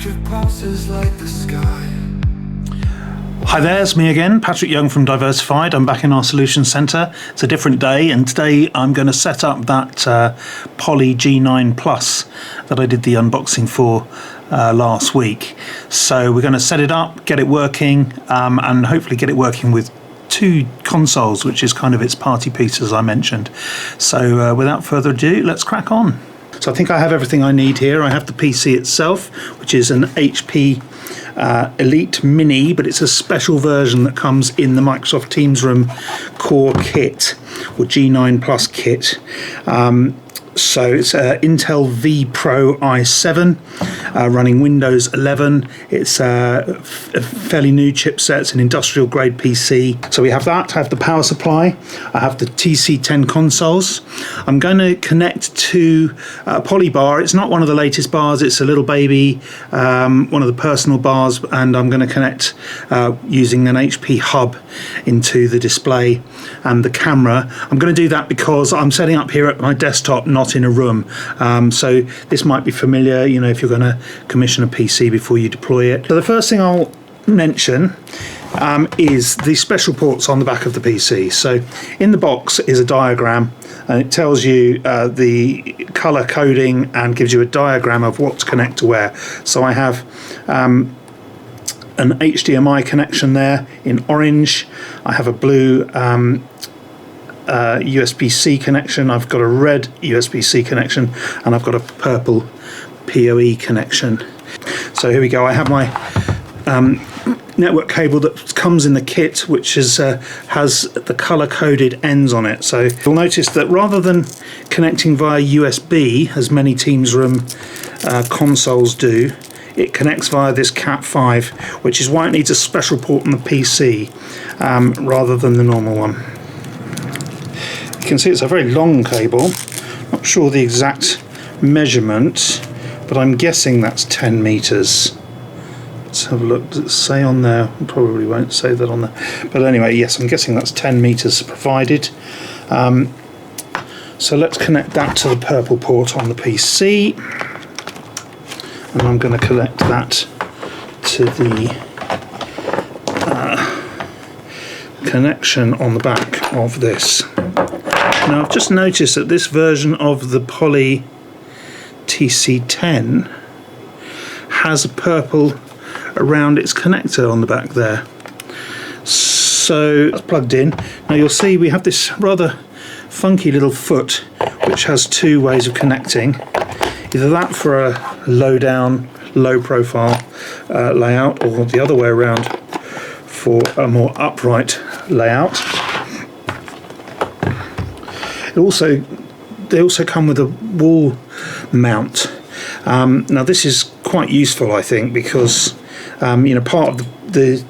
electric pulses like the sky. Hi there, it's me again, Patrick Young from Diversified. I'm back in our Solutions Centre. It's a different day, and today I'm going to set up that Poly G9 Plus that I did the unboxing for last week. So we're going to set it up, get it working, and hopefully get it working with two consoles, which is kind of its party piece, as I mentioned. So without further ado, let's crack on. So I think I have everything I need here. I have the PC itself, which is an HP Elite Mini, but it's a special version that comes in the Microsoft Teams Room Core kit, or G9 Plus kit. So it's Intel vPro i7 running Windows 11. It's a fairly new chipset. It's an industrial grade PC. So we have that. I have the power supply. I have the TC10 consoles. I'm going to connect to a Poly bar. It's not one of the latest bars. It's a little baby, one of the personal bars, and I'm going to connect using an HP hub into the display and the camera. I'm going to do that because I'm setting up here at my desktop, not in a room. So this might be familiar, you know, if you're going to commission a PC before you deploy it. So the first thing I'll mention is the special ports on the back of the PC. So in the box is a diagram, and it tells you the color coding and gives you a diagram of what to connect to where. So I have an HDMI connection there in orange. I have a blue USB-C connection, I've got a red USB-C connection, and I've got a purple PoE connection. So here we go. I have my network cable that comes in the kit, which is has the color-coded ends on it. So you'll notice that rather than connecting via USB, as many Teams Room consoles do, it connects via this Cat5, which is why it needs a special port on the PC rather than the normal one. You can see it's a very long cable. Not sure the exact measurement, but I'm guessing that's 10 meters. Let's have a look. Does it say on there? Probably won't say that on there. But anyway, yes, I'm guessing that's 10 meters provided. So let's connect that to the purple port on the PC. And I'm going to connect that to the connection on the back of this. Now I've just noticed that this version of the Poly TC10 has a purple around its connector on the back there. So that's plugged in. Now you'll see we have this rather funky little foot which has two ways of connecting. Either that for a low down, low profile layout, or the other way around for a more upright layout. They also come with a wall mount. Now this is quite useful, I think, because you know, part of the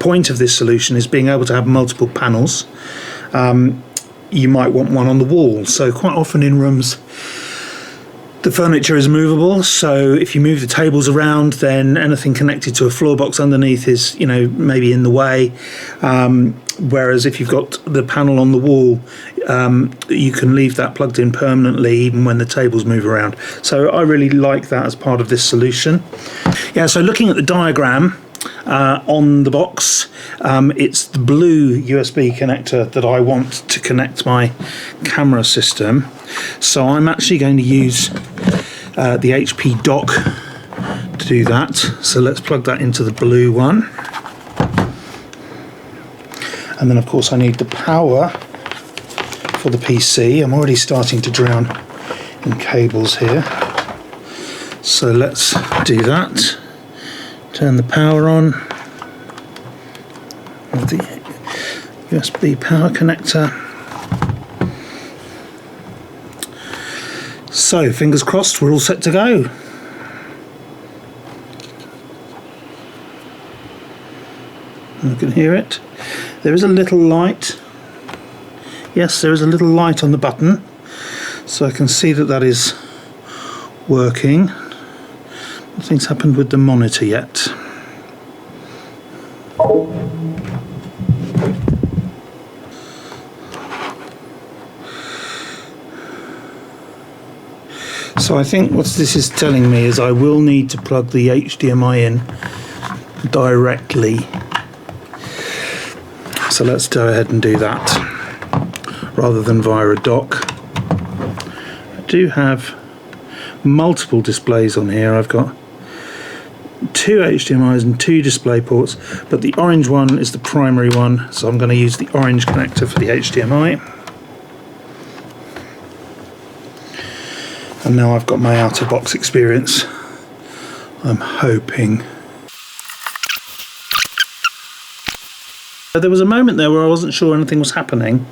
point of this solution is being able to have multiple panels. You might want one on the wall, so quite often in rooms the furniture is movable, so if you move the tables around, then anything connected to a floor box underneath is, you know, maybe in the way. Whereas if you've got the panel on the wall, you can leave that plugged in permanently even when the tables move around. So I really like that as part of this solution. Yeah, so looking at the diagram on the box, it's the blue USB connector that I want to connect my camera system. So I'm actually going to use the HP dock to do that. So let's plug that into the blue one. And then of course I need the power for the PC. I'm already starting to drown in cables here. So let's do that. Turn the power on with the USB power connector. So fingers crossed, we're all set to go. You can hear it. There is a little light. Yes, there is a little light on the button, so I can see that that is working. Nothing's happened with the monitor yet. So I think what this is telling me is I will need to plug the HDMI in directly. So let's go ahead and do that rather than via a dock. I do have multiple displays on here. I've got 2 HDMIs and 2 display ports, but the orange one is the primary one, so I'm going to use the orange connector for the HDMI. And now I've got my out of box experience. I'm hoping. There was a moment there where I wasn't sure anything was happening.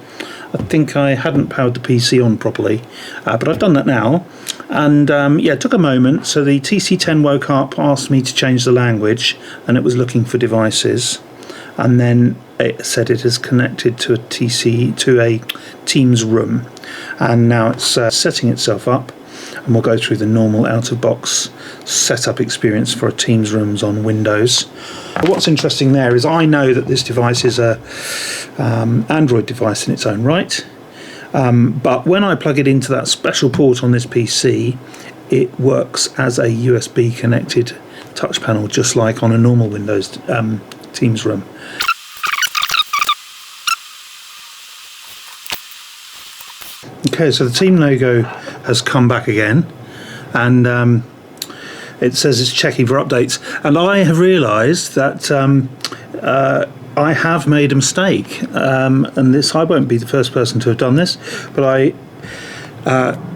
I think I hadn't powered the PC on properly, but I've done that now. And yeah, it took a moment. So the TC10 woke up, asked me to change the language, and it was looking for devices. And then it said it is connected to a Teams room. And now it's setting itself up. And we'll go through the normal out-of-box setup experience for a Teams rooms on Windows. What's interesting there is I know that this device is a Android device in its own right, but when I plug it into that special port on this PC, it works as a USB connected touch panel, just like on a normal Windows Teams room. Okay, so the team logo has come back again, and it says it's checking for updates. And I have realised that I have made a mistake, and this, I won't be the first person to have done this, but I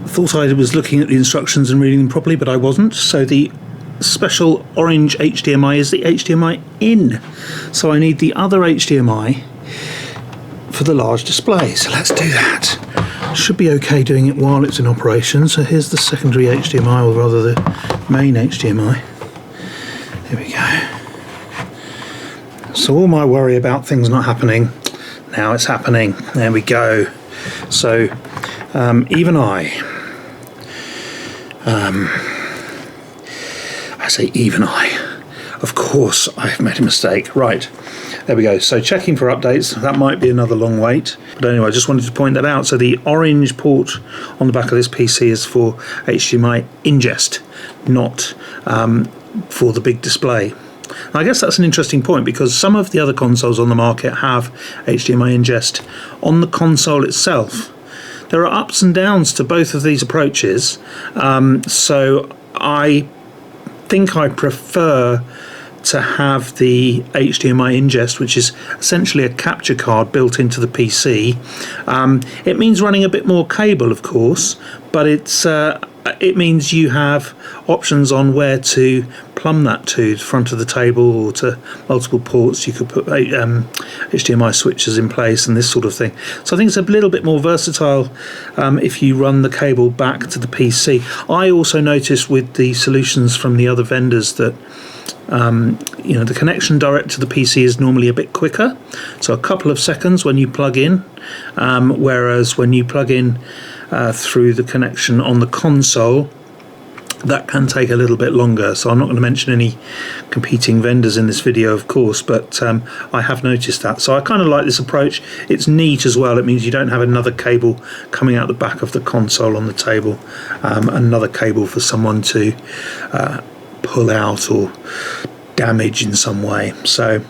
thought I was looking at the instructions and reading them properly, but I wasn't. So the special orange HDMI is the HDMI in. So I need the other HDMI for the large display. So let's do that. Should be okay doing it while it's in operation. So here's the secondary HDMI, or rather the main HDMI. There we go. So all my worry about things not happening, now it's happening. There we go. So even I say even I, of course I've made a mistake. Right, there we go. So checking for updates, that might be another long wait, but anyway, I just wanted to point that out. So the orange port on the back of this PC is for HDMI ingest, not for the big display. I guess that's an interesting point, because some of the other consoles on the market have HDMI ingest on the console itself. There are ups and downs to both of these approaches, so I think I prefer to have the HDMI ingest, which is essentially a capture card built into the PC. It means running a bit more cable, of course, but it means you have options on where to plumb that to the front of the table or to multiple ports. You could put HDMI switches in place and this sort of thing. So I think it's a little bit more versatile if you run the cable back to the PC. I also noticed with the solutions from the other vendors that you know, the connection direct to the PC is normally a bit quicker, so a couple of seconds when you plug in, whereas when you plug in through the connection on the console, that can take a little bit longer. So I'm not going to mention any competing vendors in this video, of course, but I have noticed that. So I kind of like this approach. It's neat as well. It means you don't have another cable coming out the back of the console on the table, another cable for someone to pull out or damage in some way. So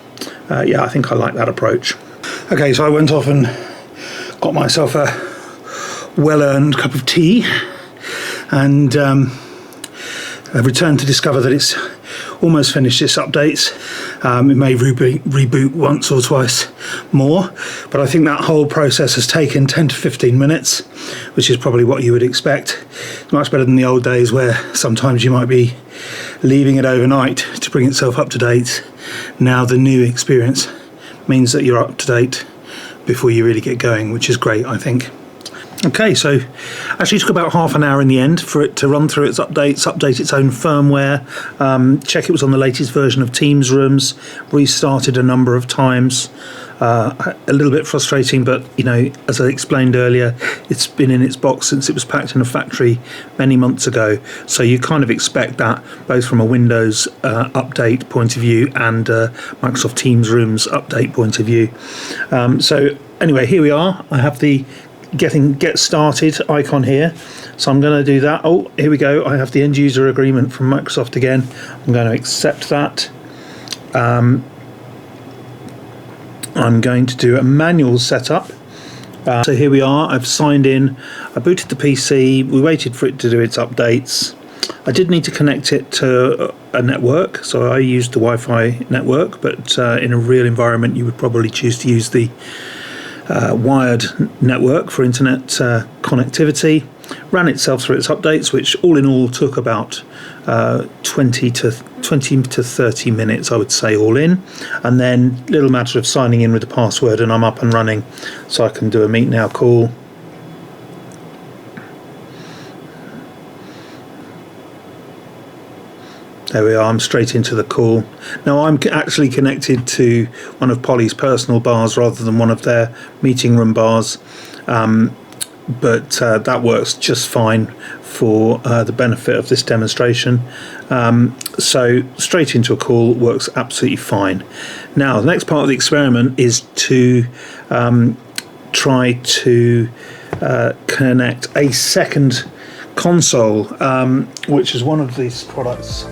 yeah, I think I like that approach. Okay, so I went off and got myself a well-earned cup of tea, and I've returned to discover that it's almost finished its updates. It may reboot once or twice more, but I think that whole process has taken 10 to 15 minutes, which is probably what you would expect. It's much better than the old days where sometimes you might be leaving it overnight to bring itself up to date. Now the new experience means that you're up to date before you really get going, which is great, I think. Okay, so actually took about half an hour in the end for it to run through its updates, update its own firmware, check it was on the latest version of Teams Rooms, restarted a number of times. A little bit frustrating, but you know, as I explained earlier, it's been in its box since it was packed in a factory many months ago, so you kind of expect that both from a Windows update point of view and Microsoft Teams Rooms update point of view. So anyway, here we are. I have the get started icon here. So I'm going to do that. Oh, here we go. I have the end user agreement from Microsoft again. I'm going to accept that. I'm going to do a manual setup. So here we are. I've signed in. I booted the PC. We waited for it to do its updates. I did need to connect it to a network, so I used the Wi-Fi network, but in a real environment you would probably choose to use the wired network for internet connectivity. Ran itself through its updates, which all in all took about 20 to 30 minutes, I would say, all in. And then little matter of signing in with the password, and I'm up and running, so I can do a Meet Now call. There we are, I'm straight into the call. Now I'm actually connected to one of Poly's personal bars rather than one of their meeting room bars, but that works just fine for the benefit of this demonstration. So straight into a call works absolutely fine. Now the next part of the experiment is to try to connect a second console, which is one of these products.